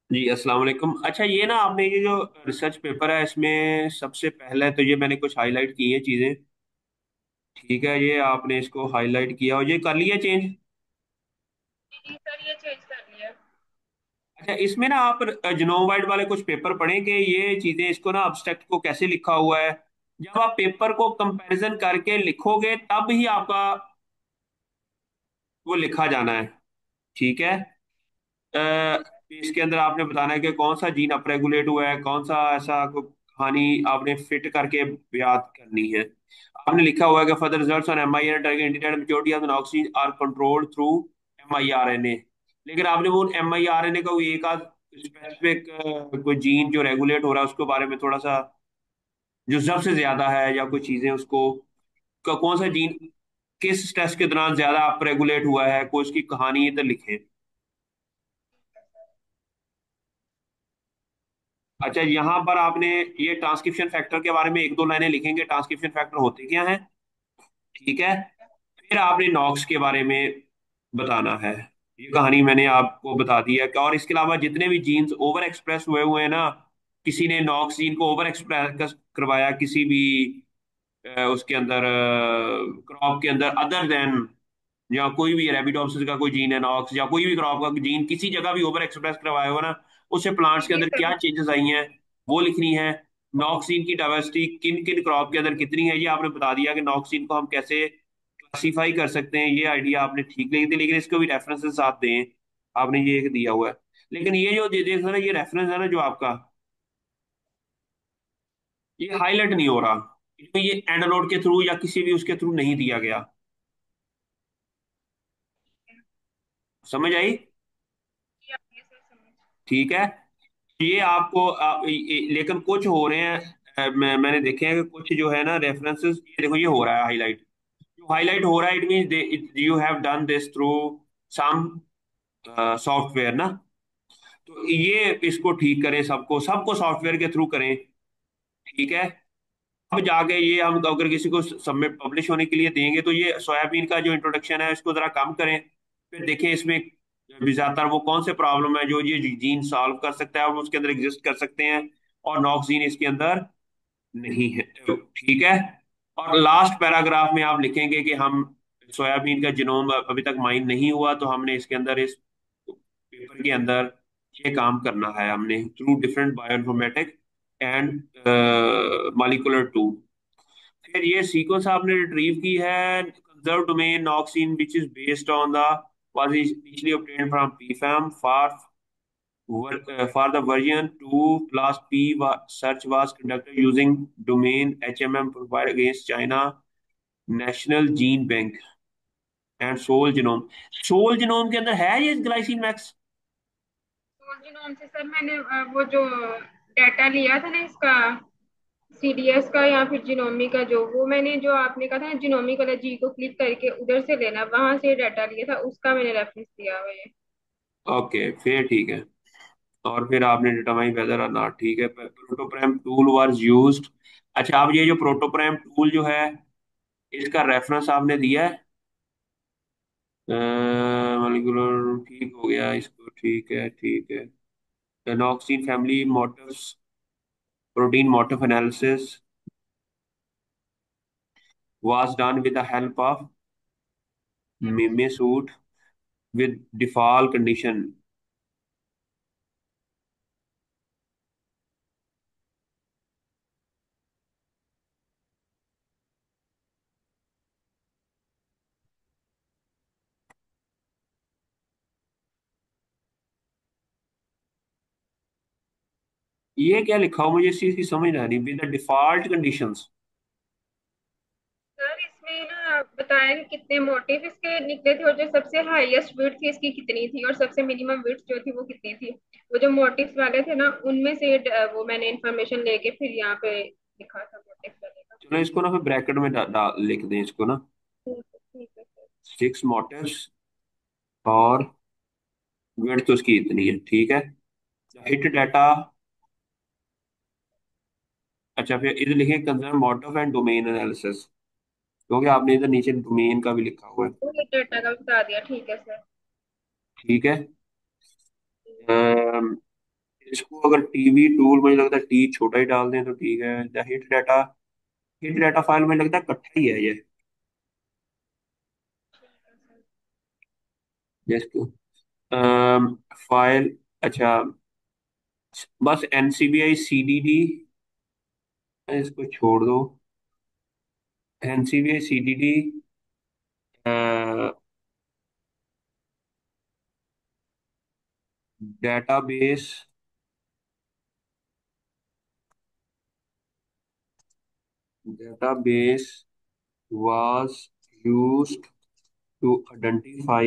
जी अस्सलाम वालेकुम। अच्छा, ये ना आपने ये जो रिसर्च पेपर है इसमें सबसे पहले तो ये मैंने कुछ हाईलाइट की है चीजें। ठीक है, ये आपने इसको हाईलाइट किया और ये कर लिया चेंज। जी सर, ये चेंज कर लिया। अच्छा, इसमें ना आप जिनोम वाइड वाले कुछ पेपर पढ़ें कि ये चीजें इसको ना अब्स्ट्रक्ट को कैसे लिखा हुआ है। जब आप पेपर को कंपैरिजन करके लिखोगे तब ही आपका वो लिखा जाना है। ठीक है। इसके अंदर आपने बताना है कि कौन सा जीन अपरेगुलेट हुआ है, कौन सा ऐसा कहानी आपने फिट करके याद करनी है। आपने लिखा हुआ है कि further results on MIR target integrated majority of oxygen are controlled through miRNA. लेकिन आपने वो एमआईआरएनए का कोई एक आध स्पेसिफिक कोई जीन जो रेगुलेट हो रहा है उसके बारे में थोड़ा सा, जो सबसे ज्यादा है या कोई चीजें उसको कौन सा जीन किस स्ट्रेस के दौरान ज्यादा अप रेगुलेट हुआ है, कोई उसकी कहानी तो लिखें। अच्छा, यहाँ पर आपने ये ट्रांसक्रिप्शन फैक्टर के बारे में एक दो लाइनें लिखेंगे, ट्रांसक्रिप्शन फैक्टर होते क्या हैं। ठीक है। फिर आपने नॉक्स के बारे में बताना है। ये कहानी मैंने आपको बता दी है। और इसके अलावा जितने भी जीन्स ओवर एक्सप्रेस हुए हुए हैं ना, किसी ने नॉक्स जीन को ओवर एक्सप्रेस करवाया किसी भी उसके अंदर क्रॉप के अंदर अदर देन, या कोई भी रेबिडोप्सिस का कोई जीन है नॉक्स, या कोई भी क्रॉप का जीन किसी जगह भी ओवर एक्सप्रेस करवाया हो ना, उससे प्लांट्स के जी अंदर सर। क्या चेंजेस आई हैं वो लिखनी है। नॉक्सिन की डाइवर्सिटी किन किन क्रॉप के अंदर कितनी है ये आपने बता दिया कि नॉक्सिन को हम कैसे क्लासीफाई कर सकते हैं। ये आइडिया आपने ठीक लिख दिया, लेकिन इसको भी रेफरेंसेस साथ दें। आपने ये एक दिया हुआ है, लेकिन ये जो देख रहे ना ये रेफरेंस है ना जो आपका, ये हाईलाइट नहीं हो रहा। इसमें ये एंड नोट के थ्रू या किसी भी उसके थ्रू नहीं दिया गया। समझ आई? जी, आगे सर समझ। ठीक है। ये आपको लेकिन कुछ हो रहे हैं। मैंने देखे हैं कि कुछ जो है ना रेफरेंसेस, ये देखो ये हो रहा है हाईलाइट। जो हाईलाइट हो रहा है it mean you have done this through some software ना। तो ये इसको ठीक करें, सबको सबको सॉफ्टवेयर के थ्रू करें। ठीक है। अब जाके ये हम अगर किसी को सबमिट पब्लिश होने के लिए देंगे तो ये सोयाबीन का जो इंट्रोडक्शन है इसको जरा कम करें। फिर देखें इसमें भी ज्यादातर वो कौन से प्रॉब्लम है जो ये जीन सॉल्व कर सकता है और उसके अंदर एग्जिस्ट कर सकते हैं, और नॉक्स जीन इसके अंदर नहीं है। ठीक है। और लास्ट पैराग्राफ में आप लिखेंगे कि हम सोयाबीन का जिनोम अभी तक माइन नहीं हुआ, तो हमने इसके अंदर इस पेपर के अंदर ये काम करना है हमने through different bioinformatic and molecular tool. फिर ये सीक्वेंस आपने रिट्रीव की है, conserve domain noxin which is based on the was initially obtained from PFAM for the version 2 plus search was conducted using domain HMM provided against China National Gene Bank and Soul Genome। Soul genome के अंदर है ये glycine max. सोल्जिनोम से sir मैंने वो जो data लिया था ना इसका, सीडीएस का या फिर जिनोमी का, जो वो मैंने जो आपने कहा था ना जिनोमी वाला जी को क्लिक करके उधर से लेना, वहां से डाटा लिया था, उसका मैंने रेफरेंस दिया हुआ है। ओके फिर ठीक है। और फिर आपने डिटरमाइन वेदर और नॉट, ठीक है, प्रोटोप्रैम टूल वाज यूज्ड। अच्छा, आप ये जो प्रोटोप्रैम टूल जो है इसका रेफरेंस आपने दिया है। मॉलिक्यूलर ठीक हो गया इसको, ठीक है ठीक है। A noxin family motifs protein motif analysis was done with the help of Mimesuit with default condition। ये क्या लिखा हो, मुझे इस चीज की समझ नहीं आ रही, with the default conditions. Sir इसमें ना बताया कि कितने मोटिव इसके निकले थे, और जो सबसे हाईएस्ट विड्थ थी इसकी कितनी थी, और सबसे मिनिमम विड्थ जो थी वो कितनी थी। वो जो मोटिव्स वाले थे ना उनमें से वो मैंने इंफॉर्मेशन लेके फिर यहाँ पे लिखा था मोटिव्स वाले का। चलो इसको ना फिर ब्रैकेट में लिख दें इसको ना, ठीक है सर। सिक्स मोटिव्स और विड्थ तो उसकी इतनी है, ठीक है। Hit data. अच्छा, फिर इधर लिखे concern motive and domain analysis, क्योंकि आपने इधर नीचे डोमेन का भी लिखा हुआ है। तो ये डाटा का बता दिया, ठीक है सर। ठीक है। इसको अगर टीवी टूल, मुझे लगता है टी छोटा ही डाल दें तो ठीक है। द हिट डाटा फाइल में लगता है इकट्ठा ही है ये। जिसको फाइल, अच्छा, बस एनसीबीआई सीडीडी, इसको छोड़ दो। NCBI CDD database, database was used to identify,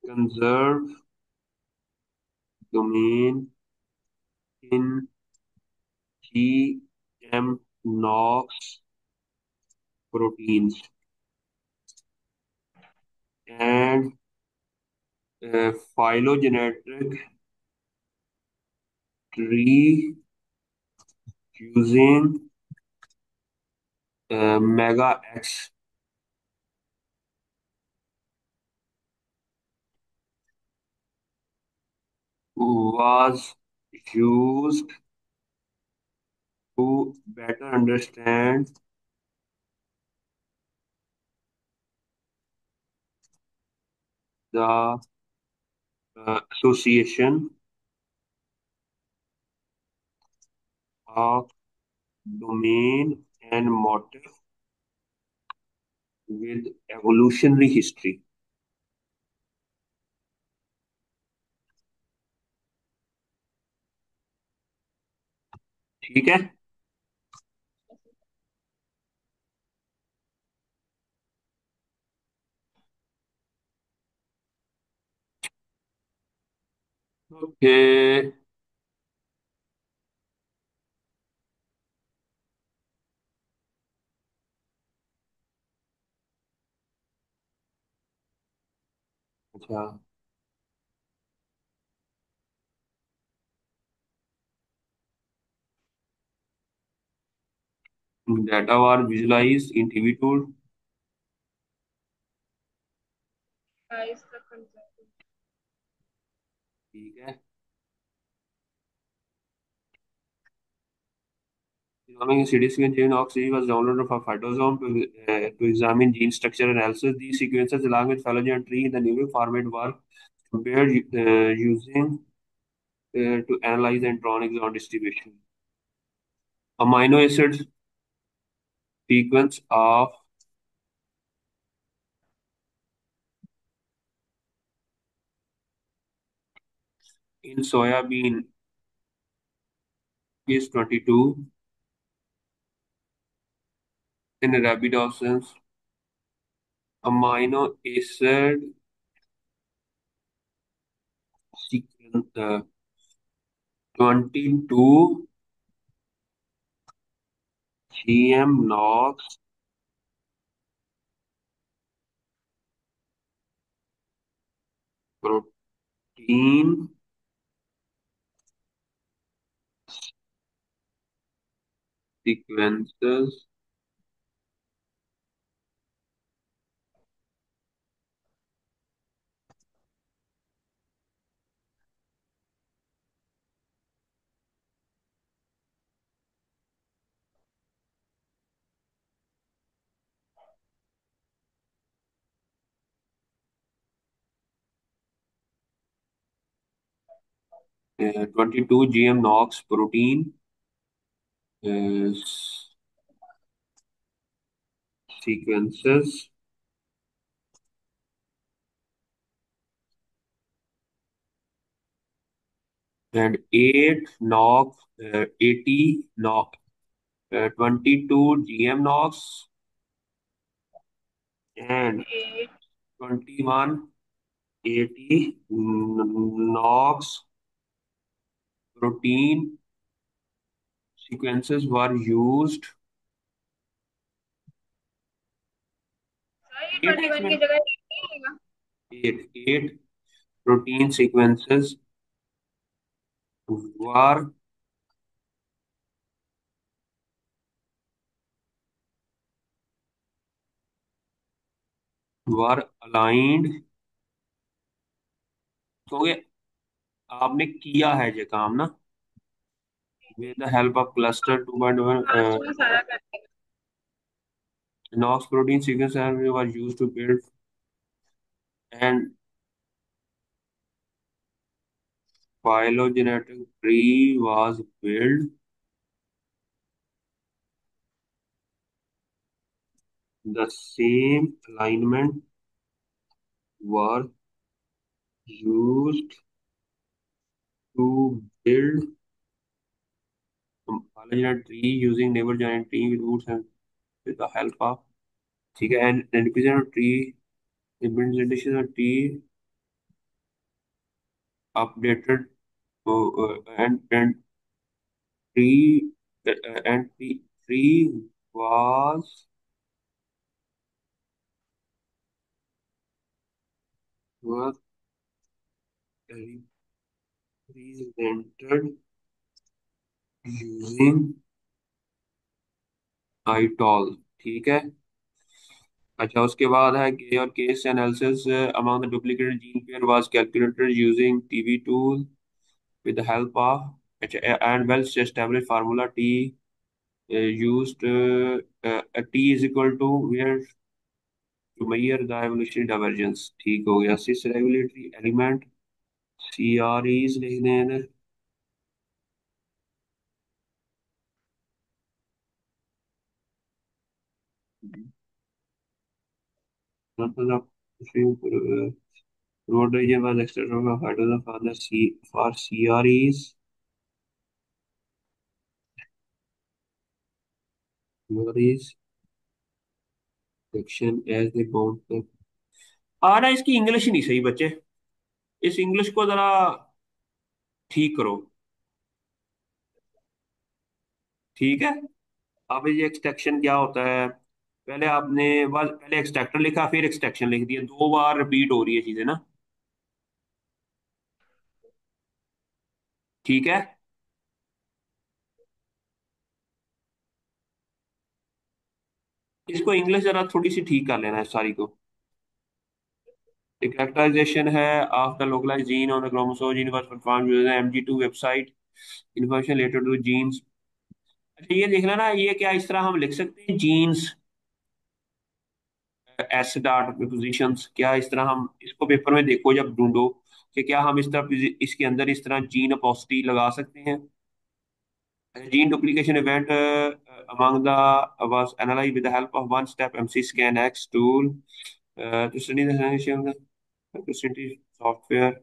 conserve domain in GM-NOX proteins and phylogenetic tree using MegaX was used to better understand the association of domain and motif with evolutionary history। ठीक है। Okay. अच्छा, data var visualized in TV tool। Guys का concept. ठीक है। Economic CD sequence chain of CD was downloaded from Cytosome to examine gene structure analysis. These sequences, along with phylogen and tree in the nucleic format, were compared using to analyze the intron exon distribution. Amino acid sequence of in soybean is 22. In Arabidopsis, amino acid sequence 22 GM NOx protein sequences uh, 22 GM NOx protein uh, sequences and 8 NOx 80 NOx 22 GM NOx and eight. 21 80 NOx protein sequences were used। Sir ये 8 है 21 इसमें। की जगह 8 नहीं आएगा? 8 protein sequences were aligned कहोगे आपने किया है ये काम ना, with the help of cluster 2.1 last में सारा करके। Knox protein sequence was used to build an phylogenetic tree was built. The same alignment were used to build a phylogenetic tree using neighbor giant tree with roots and with the help of, ठीक है, and identification of tree, implementation of tree updated and tree and tree was was represented using ITOL, ठीक है। अच्छा, उसके बाद है के और case analysis among the duplicated gene pair was calculated using TV tool with the help of, अच्छा, and well established formula T used T is equal to where to measure the evolutionary divergence, ठीक हो गया। cis regulatory element CREs लिख दें। Road region was extended from hydrogen for the C for CREs. CREs section as they bound the, आ रहा है इसकी English ही नहीं सही बच्चे, इस इंग्लिश को जरा ठीक करो। ठीक है। अब ये एक्सट्रैक्शन क्या होता है, पहले आपने बस पहले एक्सट्रैक्टर लिखा फिर एक्सट्रैक्शन लिख दिया, दो बार रिपीट हो रही है चीजें ना। ठीक है। इसको इंग्लिश जरा थोड़ी सी ठीक कर लेना है सारी को। कैरेक्टराइजेशन है after localize gene on the chromosome, gene was perform using MG2 website, information related to genes. अच्छा ये देख लेना, ये क्या इस तरह हम लिख सकते हैं जीन्स एस डॉट पोजीशंस, क्या इस तरह हम इसको पेपर में देखो जब ढूंढो कि क्या हम इस तरह इसके अंदर इस तरह जीन अपोस्टी लगा सकते हैं। Gene duplication event among the was analyzed with the help of one step MC scan X tool to study the solution of software।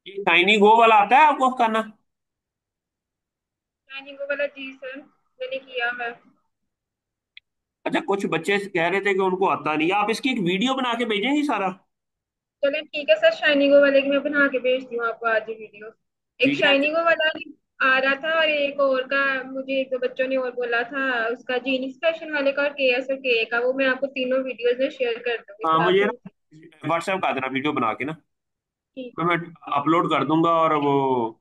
ये चाइनी गो वाला आता है आपको करना। ट्रेनिंग वाला जी सर, मैंने किया है। अच्छा, कुछ बच्चे कह रहे थे कि उनको आता नहीं, आप इसकी एक वीडियो बना के भेजेंगे सारा। चले ठीक है सर, शाइनिंगो वाले की मैं बना के भेजती हूँ आपको आज ही वीडियो। एक ठीक है। शाइनिंगो वाला आ रहा था, और एक और का मुझे एक दो बच्चों ने और बोला था, उसका जीन एक्सप्रेशन वाले का और केएस और के का, वो मैं आपको तीनों वीडियोस में शेयर कर दूंगी, हाँ फिर आप मुझे फिर ना व्हाट्सएप कर देना वीडियो बना के ना, ठीक तो है। मैं अपलोड कर दूंगा और वो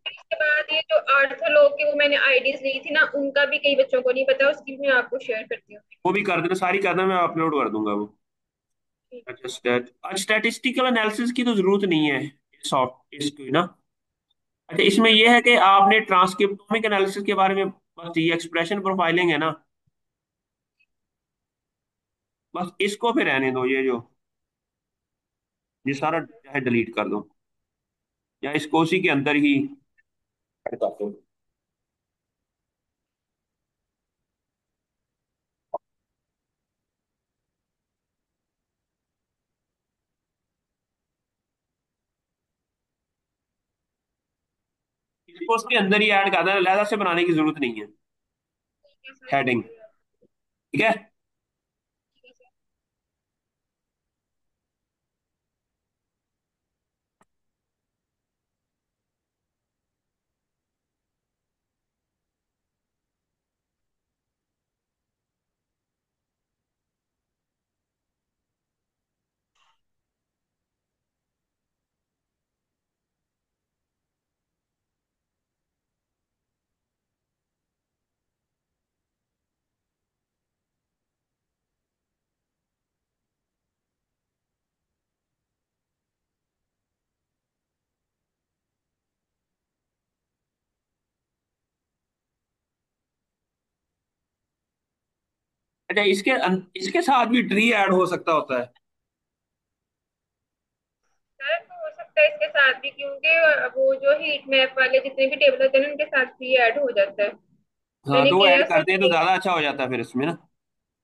इसके बाद ये जो आर्थो के वो मैंने आईडीज ली थी ना, उनका भी कई बच्चों को नहीं पता, उसकी भी मैं आपको शेयर करती हूँ। वो भी कर देना, सारी कर देना, मैं अपलोड कर दूंगा वो। ठीक अच्छा, स्टैटिस्टिकल एनालिसिस की तो जरूरत नहीं है सॉफ्ट इसकी ना। अच्छा, इसमें यह है कि आपने ट्रांसक्रिप्टोमिक एनालिसिस के बारे में, बस ये एक्सप्रेशन प्रोफाइलिंग है ना, बस इसको फिर रहने दो, ये जो ये सारा है। चाहे डिलीट कर दो या इसको उसी के अंदर ही ऐड कर दो। इसको उसके अंदर ही ऐड कर देना, अलहदा से बनाने की जरूरत नहीं है ठीक है सर, हेडिंग। शुक्रिया। ठीक है। ठीक है सर। अच्छा, इसके साथ भी ट्री ऐड हो सकता होता है? सर तो हो सकता है इसके साथ भी, क्योंकि वो जो हीट मैप वाले जितने भी टेबल होते हैं ना, उनके साथ भी ऐड हो जाता है। हाँ, मैंने तो वो ऐड केएस और करते हैं तो ज्यादा अच्छा हो जाता है फिर इसमें ना।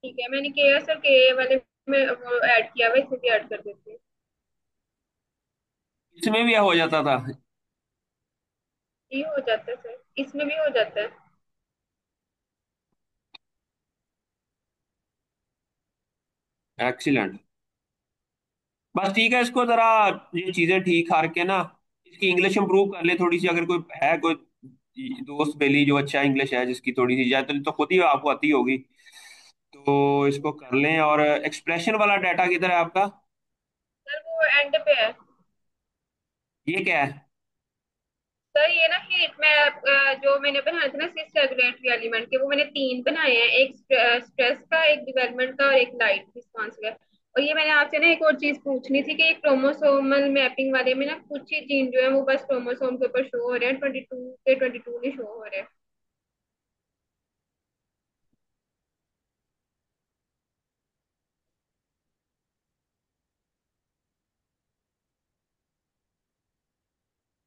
ठीक है, मैंने केएस और के वाले में वो ऐड किया हुआ है, इसमें भी ऐड कर देती हूँ। इसमें भी हो जाता था? ये हो जाता है सर, इसमें भी हो जाता है। एक्सीलेंट। बस ठीक है, इसको जरा ये चीजें ठीक करके ना, इसकी इंग्लिश इंप्रूव कर ले थोड़ी सी, अगर कोई है कोई दोस्त बेली जो अच्छा इंग्लिश है, जिसकी थोड़ी सी ज्यादा तो खुद ही आपको आती होगी, तो इसको कर लें। और एक्सप्रेशन वाला डाटा किधर है आपका? सर वो एंड पे है। ये क्या है? सर ये ना हीट मैप जो मैंने बनाए थे ना सिक्स रेगुलेटरी एलिमेंट के, वो मैंने तीन बनाए हैं, एक स्ट्रेस का, एक डेवलपमेंट का और एक लाइट रिस्पॉन्स का। और ये मैंने आपसे ना एक और चीज पूछनी थी कि एक क्रोमोसोमल मैपिंग वाले में ना कुछ ही जीन जो है वो बस क्रोमोसोम के ऊपर शो हो रहे हैं, 22 के 22 नहीं शो हो रहे हैं।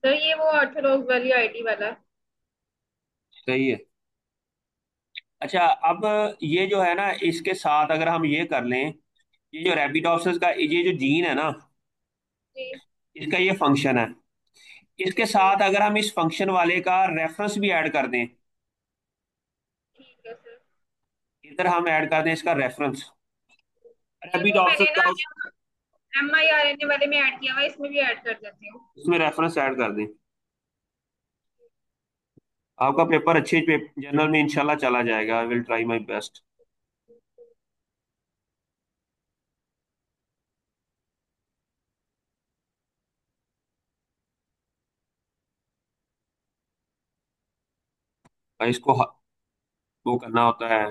सर ये वो ऑर्थोलॉग वाली आईडी वाला। सही है। अच्छा, अब ये जो है ना, इसके साथ अगर हम ये कर लें, ये जो रैबिडोप्सिस का ये जो जीन है ना, जी। इसका ये फंक्शन है, इसके जी साथ अगर हम इस फंक्शन वाले का रेफरेंस भी ऐड कर दें, ठीक है सर। इधर हम ऐड कर दें इसका रेफरेंस, जी वो रैबिडोप्सिस मैंने ना का MIRNA वाले में ऐड किया हुआ है, इसमें भी ऐड कर देती हूँ। उसमें रेफरेंस ऐड कर दें। आपका पेपर अच्छे जर्नल में इंशाल्लाह चला जाएगा। I will try my best. इसको वो करना होता है,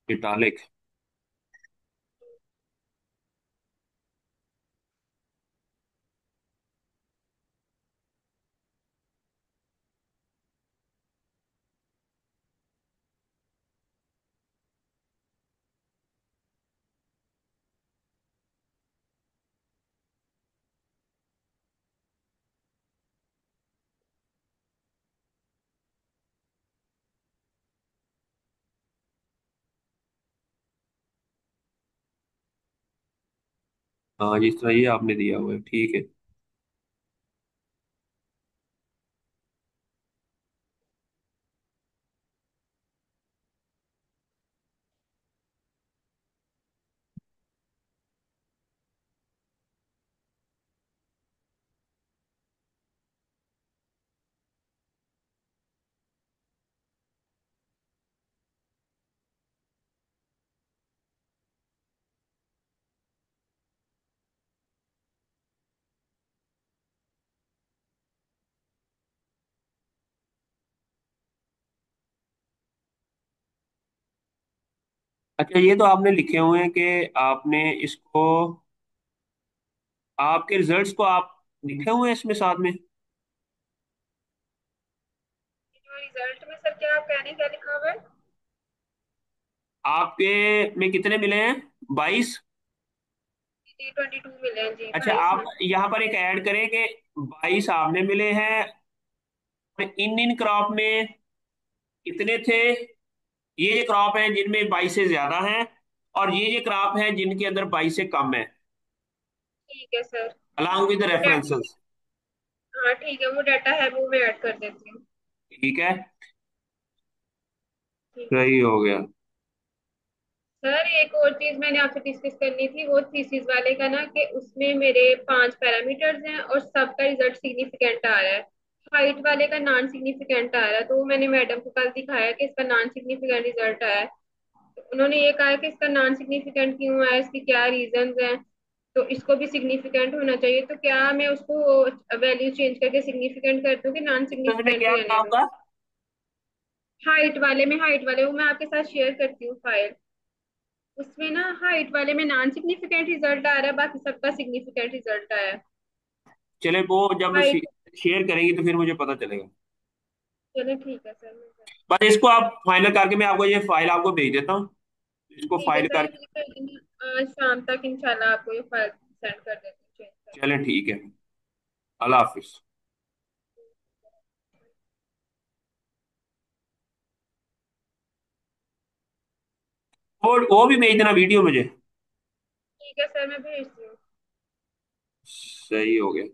इटालिक। हाँ, जिस तरह ये आपने दिया हुआ है, ठीक है। अच्छा, ये तो आपने लिखे हुए हैं कि आपने इसको, आपके रिजल्ट्स को आप लिखे हुए हैं इसमें साथ में? जो रिजल्ट में सर क्या आप कह रहे हैं, क्या लिखा हुआ है? आपके में कितने मिले हैं? 22? जी 22 मिले हैं जी, अच्छा, 22 आप हैं। यहाँ पर एक ऐड करें कि 22 आपने मिले हैं, और इन क्रॉप में कितने थे? ये क्रॉप है जिनमें 22 से ज्यादा हैं, और ये क्रॉप है जिनके अंदर 22 से कम है, ठीक है सर। अलॉन्ग विद वो डाटा, रेफरेंसेस। हाँ ठीक है, वो डाटा है वो मैं ऐड कर देती हूँ। ठीक है, ठीक है। सही हो गया। सर एक और चीज मैंने आपसे डिस्कस करनी थी, वो थीसिस वाले का ना, कि उसमें मेरे 5 पैरामीटर्स हैं और सबका रिजल्ट सिग्निफिकेंट आ रहा है। हाइट वाले का नॉन सिग्निफिकेंट आ रहा है, तो वो मैंने मैडम को कल दिखाया कि इसका नॉन सिग्निफिकेंट रिजल्ट आया है। तो उन्होंने ये कहा कि इसका नॉन सिग्निफिकेंट क्यों आया, इसकी क्या रीजंस हैं। तो इसको भी सिग्निफिकेंट होना चाहिए, तो क्या मैं उसको वैल्यू चेंज करके सिग्निफिकेंट कर दूं कि नॉन उसमें सिग्निफिकेंट क्या ही था रहने दूं? आपका? हाइट वाले वो मैं आपके साथ शेयर करती हूँ फाइल। उसमें ना हाइट वाले में नॉन सिग्निफिकेंट रिजल्ट आ रहा है, बाकी सबका सिग्निफिकेंट रिजल्ट आया है। चले, वो जब हाइट। शेयर करेंगी तो फिर मुझे पता चलेगा। चलिए ठीक है सर, मैं बस इसको आप फाइनल करके मैं आपको ये फाइल आपको भेज देता हूँ, इसको ठीक है फाइल सर, करके। आज शाम तक इंशाल्लाह आपको ये फाइल सेंड कर देती हूँ चेंज कर। चलें ठीक है। अल्लाह हाफिज। वो भी भेज देना वीडियो मुझे। ठीक है सर, मैं भेजती हूँ। सही हो गया।